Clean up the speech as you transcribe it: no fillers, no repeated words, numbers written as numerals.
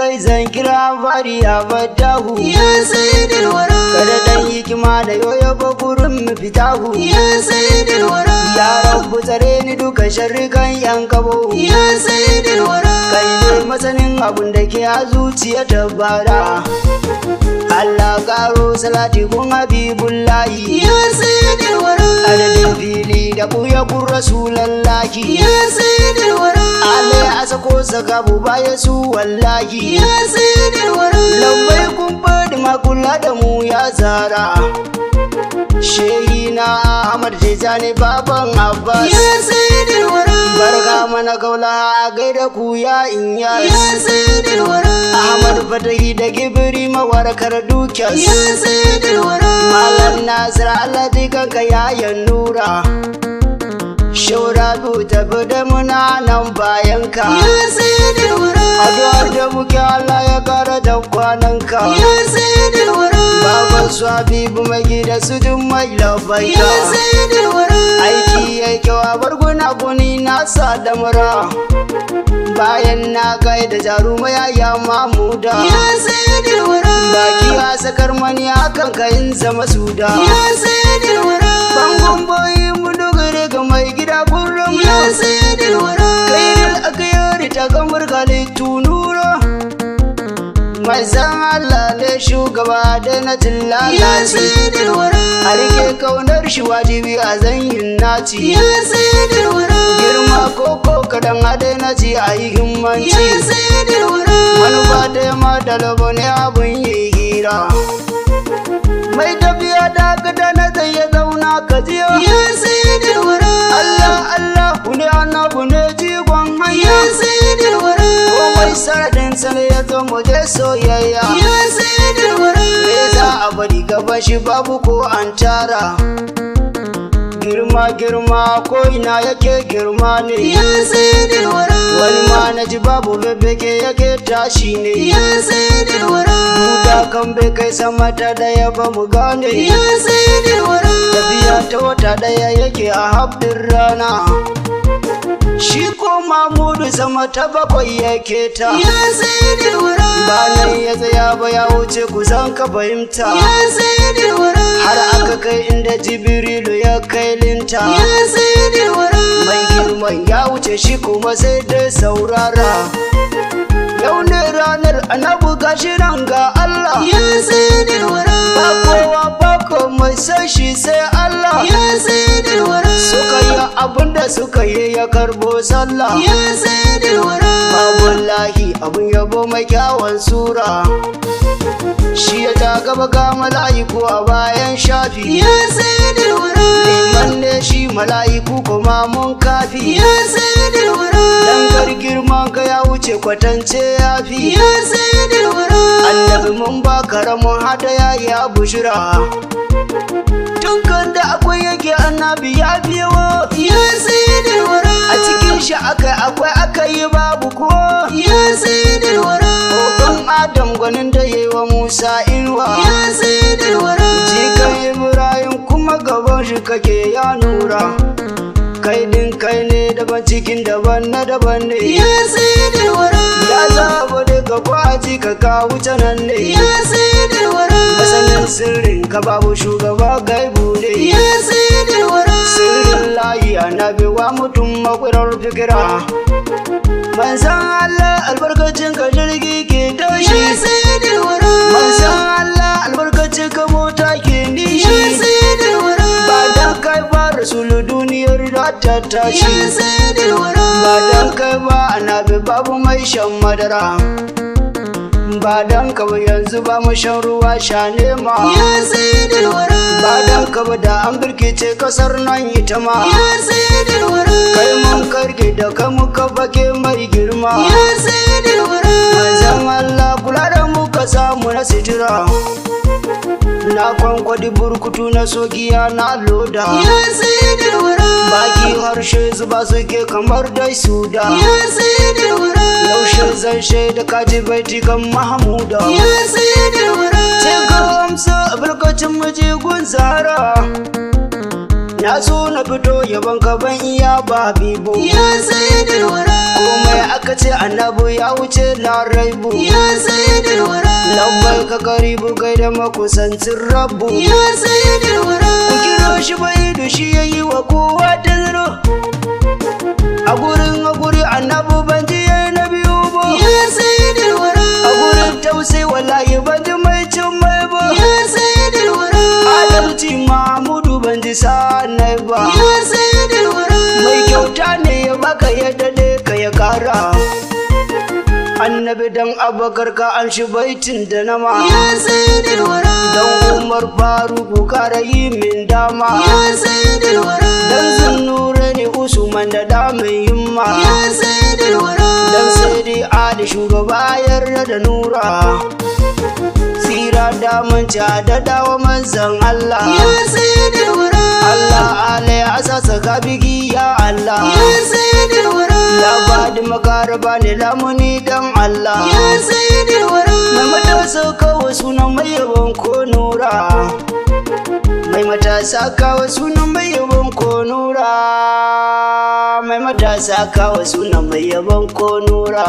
kai zan kira fari ya fatahu ya sayyidil wara kada dan hikima da yoyo ba gurin mu fitahu ya sayyidil wara ya rabbu tsare ni duka sharrikan yan kabo ya sayyidil wara kai ne masanin abun da ke a zuciya tabbara Allah karo salati kun habibullahi ya sayyidil wara adadin fili da buya kun rasulallahi ya sayyidil wara Allah ya sako sakabu baya su wallahi ya sayyidil wara lambai kun fadi makula da mu ya zara shehi na Ahmad Tijani baban Abbas ya sayyidil wara barka mana kaula a gaida ku ya inya ya sayyidil wara Ahmad Fatahi da Gibiri mawarkar dukiyar ya sayyidil wara Malam Nasir Allah dikanka ya nura Shaura bu tafi da muna nan bayanka ya sayyidil wara addu'ar da muke Allah ya kara da kwananka ya sayyidil wara baban su Habibu mai gida su dun mai labaika ya sayyidil wara aiki ya kyau a barguna guni na sa da mura bayan na kai da jarumai ya mamuda ya sayyidil wara baki a sakar mani hakan ka in zama suda ya sayyidil wara bangon boyi mu dogare ga mai gida kullum ya sayyidil wara kai da aka yari ta kamar kalitu nura mazan Allah ne shugaba da na ya tillalaci sayyidil wara a rike kaunar shi wajibi a zanyin naci ya sayyidil wara girma koko kadan hade na ci a yi himmanci ya sayyidil wara manufa ta yamma da labo ne abun yi hira mai tafiya da gada na zai ya zauna ka jiya ya sayyidil wara Allah Allah ne annabu ne jigon ya hanya sayyidil wara komai saradin sane ya zo mu je soyayya ya sayyidil wara me za a bari gaba shi babu ko an tara girma girma ko ina yake girma ne ya sayyidil wara wani ma na ji babu bebeke yake tashi ne ya sayyidil wara Duda kan bai kai sama ta daya ba mu gane ya sayyidil wara tafiya ta wata daya yake a haɓdin rana shi ko Mamudu sama ta bakwai yake ta ya sayyidil wara ba nan ya tsaya ba ya wuce kusan ka fahimta ya sayyidil wara har aka kai inda Jibrilu ya kai linta ya sayyidil wara mai girman ya wuce shi kuma sai dai saurara yau ne ranar annabi gashi nan ga Allah ya sayyidil wara ba kowa ba komai sai shi sai Allah ya sayyidil wara suka yi abinda suka yi ya karbo sallah ya sayyidil wara wallahi abin yabo mai kyawun sura shi ya ta gaba ga mala'iku a bayan shafi ya sayyidil wara liman ne shi mala'iku kuma mun kafi ya sayyidil wara dangar girman ka ya wuce kwatance ya fi ya sayyidil wara annabi mun ba karamin hadaya ya bushira tunkan da akwai yake annabi ya biyo ya sayyidil wara a cikin shi akwai aka yi babu ko ya sayyidil wara Oban Adam gwanin da yi wa Musa inuwa ya sayyidil wara jikan Ibrahim kuma gaban shi kake ya nura kai din kai ne daban cikin daban na daban ne ya sayyidil wara ya zaba daga kwaji ka kawo nan ne ya sayyidil wara masanin sirrin ka babu shugaba gaibu ne ya sayyidil wara sirrin layi annabi wa mutum makwarar fikira manzan Allah albarkacin ka jirgi ke ya tashi sayyidil wara manzan Allah albarkacin ka mota ke ya nishi sayyidil wara ba dan kai ba rasulu duniyar da ta tashi ya sayyidil wara ba dan kai ba annabi babu mai shan madara ba dan ka ba yanzu ba mu shan ruwa sha nema ya sayyidil wara ba dan ka ba da an birkice kasar nan ita ma ya sayyidil wara kai mun karge da ka muka bake mai girma ya sayyidil wara manzan Allah kula da mu ka samu na sitira na kwankwadi burkutu na sogiya na loda ya sayyidil wara baki harshe zuba suke kamar dai suda ya sayyidil wara yaushe zan shaida kaji baiti kan Mahmuda ya sayyidil wara ce ka amsa albarkacin majigun zara na so na fito yaban ka ban iya ba bibo ya sayyidil wara komai aka ce annabi ya wuce laraibu. Ya sayyidil wara. Labbai ka karibu kai da makusancin rabbu. Ya sayyidil wara. Ku kiro shi bai dushi yayi wa kowa tazaro. A guri annabi ban ji yayi na biyu ba. Ya sayyidil wara. A gurin tausayi wallahi ban ji mai cin mai ba. Ya sayyidil wara. Adalci Mahmudu ban ji sanai ba. Ya sayyidil wara. Mai kyauta ne ya baka yadda ne ka ya kara. Annabi dan Abubakar ka an shi baitin da nama. Ya sayyidil wara. Dan Umar Faruku kara yi min dama. Ya sayyidil wara. Dan Zunnura ne Usman da damin himma. Ya sayyidil wara. Dan Sayyidi Ali shugaba yarda da nura. Tsira da manta da dawo manzan Allah. Ya sayyidil wara. Allah alai asasa ka bigi ya Allah. Ya sayyidil wara. Labadi makaraba ne lamuni dan Allah. Ya sayyidil wara. Mai matasa kawo sunan mai yabon ko nura. Mai matasa kawo sunan mai yabon ko nura. Mai matasa kawo sunan mai yabon ko nura.